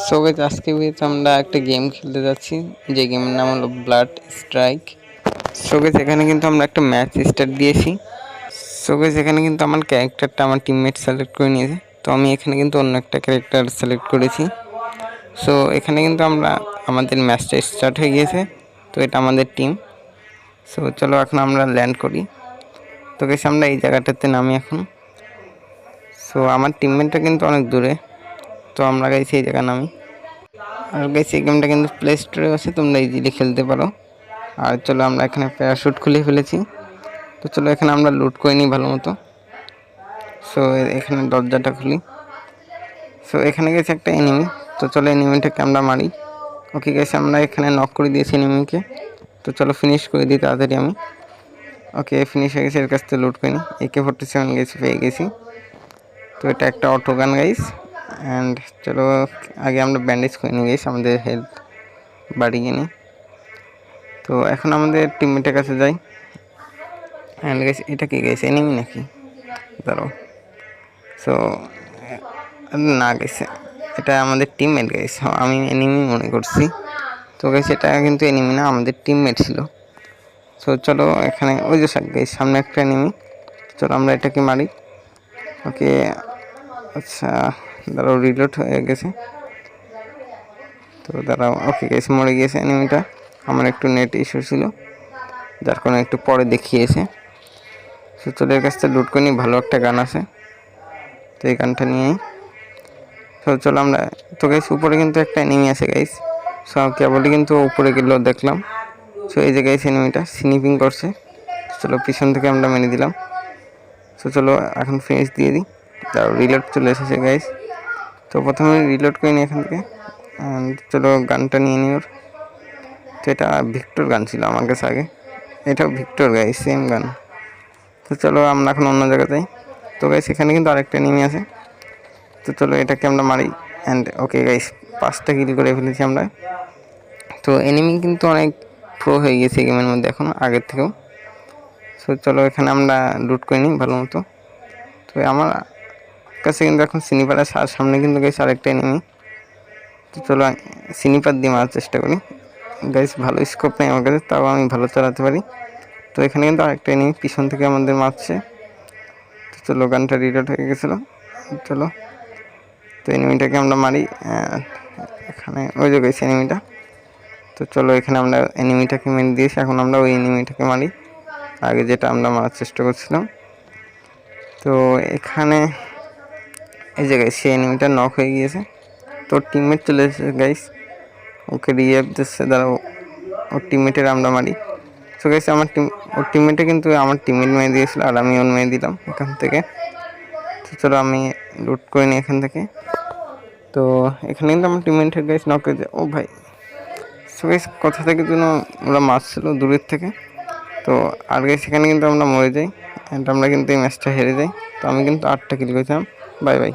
So guys আজকে ভিডিওতে আমরা একটা গেম খেলতে যাচ্ছি, যে গেমের নাম হলো ব্লাড স্ট্রাইক। সো গাইস এখানে কিন্তু আমরা একটা ম্যাচ স্টার্ট দিয়েছি। সো গাইস এখানে কিন্তু আমার ক্যারেক্টারটা আমার টিমমেট সিলেক্ট করে নিয়েছে, তো আমি এখানে কিন্তু অন্য একটা ক্যারেক্টার সিলেক্ট করেছি। সো এখানে কিন্তু আমাদের ম্যাচটা স্টার্ট হয়ে গিয়েছে, তো এটা আমাদের টিম। সো চলো এখন আমরা ল্যান্ড করি। তো গাইস আমরা এই জায়গাটাতে নামি এখন। সো আমার টিমমেটটা কিন্তু অনেক দূরে, তো আমরা গাইস এই জায়গা নামি। আর গাইস এই গেমটা কিন্তু প্লে স্টোরে আছে, তোমরা ইজিলি খেলতে পারো। আর চলো আমরা এখানে প্যারাশুট খুলে ফেলেছি, তো চলো এখানে আমরা লুট করে নিই ভালো মতো। সো এখানে দরজাটা খুলি। সো এখানে গেছে একটা এনিমি, তো চলো এনিমিটাকে আমরা মারি। ওকে গেছে আমরা এখানে নক করে দিয়েছি এনিমিকে, তো চলো ফিনিশ করে দিই তাড়াতাড়ি আমি। ওকে ফিনিশ হয়ে গেছে, এর কাছ থেকে লুট করে নিই। AK-47 গেছি, পেয়ে গেছি। তো এটা একটা অটো গান গাইস। অ্যান্ড চলো আগে আমরা ব্যান্ডেজ করে নিই গাইস, আমাদের হেলথ বাড়িয়ে নিই। তো এখন আমাদের টিমমেটের কাছে যাই। অ্যান্ড গাইস এটা কি গাইস, এনিমি নাকি? দাঁড়াও। সো না গাইস, এটা আমাদের টিমমেট গাইস, আমি এনিমি মনে করছি। তো গাইস এটা কিন্তু এনিমি না, আমাদের টিমমেট ছিল। সো চলো এখানে ওই যে গাইস সামনে একটা এনিমি, চলো আমরা এটাকে মারি। ওকে আচ্ছা দাঁড়াও, রিলোড হয়ে গেছে। তো দাঁড়াও, ওকে গাইস মরে গিয়েছে এনিমিটা। আমার একটু নেট ইস্যু ছিল, যার কারণে একটু পরে দেখিয়েছে। সো চলো এর কাছ থেকে লুট করে নিই, ভালো একটা গান আছে, তো এই গানটা নিয়েই। তো চলো আমরা, তো গাইস উপরে কিন্তু একটা এনিমি আছে গাইস। সো কেবলই কিন্তু উপরে গেলেও দেখলাম। সো এই যে গাইস এনিমিটা স্নিপিং করছে, চলো পিছন থেকে আমরা মেরে দিলাম। সো চলো এখন ফিনিশ দিয়ে দিই। তার রিলোড চলে এসেছে গাইস, তো প্রথমে রিলোড করে নিই এখান থেকে। চলো গানটা নিয়ে নিই ওর। তো এটা ভিক্টর গান ছিল আমার কাছে আগে, এটাও ভিক্টর গাইস, সেম গান। তো চলো আমরা এখন অন্য জায়গায় যাই। তো গাইস এখানে কিন্তু আরেকটা এনিমি আছে, তো চলো এটাকে আমরা মারি। অ্যান্ড ওকে গাইস 5টা কিল করে ফেলেছি আমরা। তো এনিমি কিন্তু অনেক প্রো হয়ে গেছে গেমের মধ্যে এখন আগের থেকেও। সো চলো এখানে আমরা লুট করে নিই ভালো মতো। তো আমার কাছে কিন্তু এখন স্নিপার আছে, আর সামনে কিন্তু গাইস আরেকটা এনিমি। তো চলো স্নিপার দিয়ে মারার চেষ্টা করি। গাইস ভালো স্কোপ নেই আমার কাছে, তাও আমি ভালো চালাতে পারি। তো এখানে কিন্তু আরেকটা এনিমি পিছন থেকে আমাদের মারছে। তো চলো গানটা রিলোড হয়ে গেছিলো, চলো তো এনিমিটাকে আমরা মারি। এখানে ওই যে গাইস এনিমিটা। তো চলো এখানে আমরা এনিমিটাকে মেরে দিয়েছি, এখন আমরা ওই এনিমিটাকে মারি আগে যেটা আমরা মারার চেষ্টা করছিলাম। তো এখানে এই যে গাইস সেই এনিমিটা নক হয়ে গিয়েছে, তো টিমমেট চলে এসেছে গাইস, ওকে রিভাইভ দিচ্ছে, দাঁড়াও ওর টিমমেটের আমরা মারি। তো গাইস ওর টিমমেটে কিন্তু আমার টিমমেট মেরে দিয়েছিল, আর আমি ওর মেরে দিলাম এখান থেকে। তো চলো আমি লুট করে নিই এখান থেকে। তো এখানে কিন্তু আমার টিমমেটের গাইস নক হয়ে যায়। ও ভাই, সো গাইস কোথা থেকে যেন ওরা মারছিল দূরের থেকে। তো আর গাইস সেখানে কিন্তু আমরা মরে যাই, অ্যান্ড আমরা কিন্তু এই ম্যাচটা হেরে যাই। তো আমি কিন্তু 8টা কিল করেছিলাম। Bye bye.